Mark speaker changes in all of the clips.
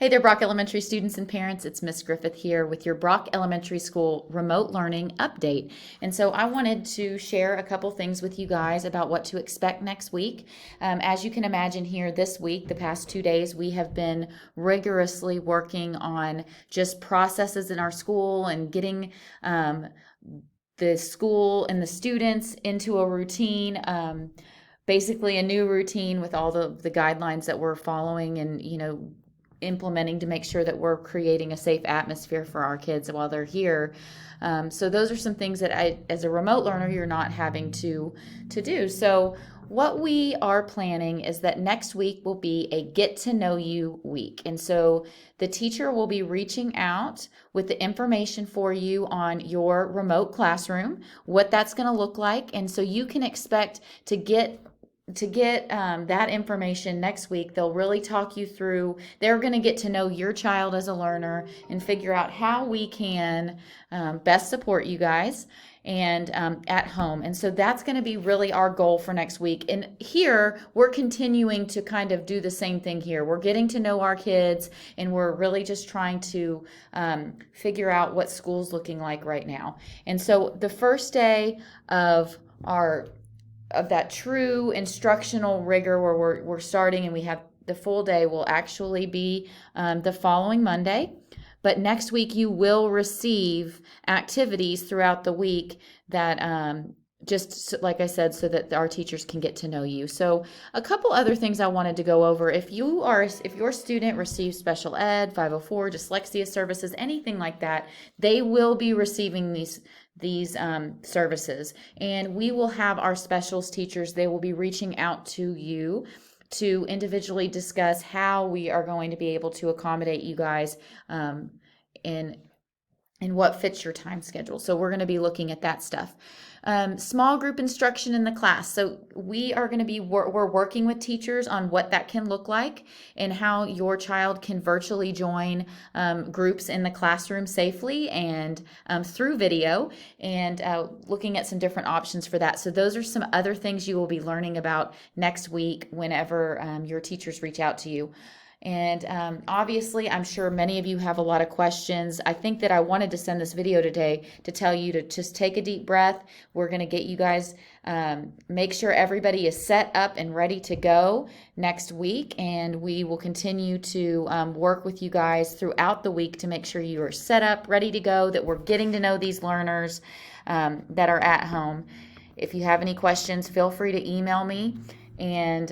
Speaker 1: Hey there, Brock Elementary students and parents. It's Miss Griffith here with your Brock Elementary School remote learning update. And so I wanted to share a couple things with you guys about what to expect next week. As you can imagine here this week, the past 2 days, we have been rigorously working on just processes in our school and getting the school and the students into a routine. Basically a new routine with all the guidelines that we're following and implementing to make sure that we're creating a safe atmosphere for our kids while they're here. So those are some things that as a remote learner, you're not having to do. So what we are planning is that next week will be a get to know you week. And so the teacher will be reaching out with the information for you on your remote classroom, what that's going to look like. And so you can expect to get that information next week. They'll really talk you through, they're going to get to know your child as a learner and figure out how we can best support you guys and at home. And so that's going to be really our goal for next week. And here we're continuing to kind of do the same thing here. We're getting to know our kids and we're really just trying to figure out what school's looking like right now. And so the first day of that true instructional rigor where we're starting and we have the full day will actually be the following Monday. But next week you will receive activities throughout the week that just like I said, so that our teachers can get to know you. So a couple other things I wanted to go over. If your student receives special ed, 504, dyslexia services, anything like that, they will be receiving these services, and we will have our specials teachers. They will be reaching out to you to individually discuss how we are going to be able to accommodate you guys in what fits your time schedule. So we're going to be looking at that stuff. Small group instruction in the class. So we are going to be, we're working with teachers on what that can look like and how your child can virtually join groups in the classroom safely and through video, and looking at some different options for that. So those are some other things you will be learning about next week whenever your teachers reach out to you. And obviously, I'm sure many of you have a lot of questions. I think that I wanted to send this video today to tell you to just take a deep breath. We're going to get you guys, make sure everybody is set up and ready to go next week. And we will continue to work with you guys throughout the week to make sure you are set up, ready to go, that we're getting to know these learners that are at home. If you have any questions, feel free to email me. And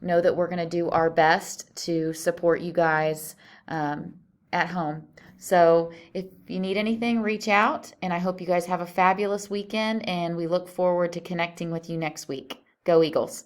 Speaker 1: know that we're going to do our best to support you guys at home. So if you need anything, reach out. And I hope you guys have a fabulous weekend. And we look forward to connecting with you next week. Go Eagles.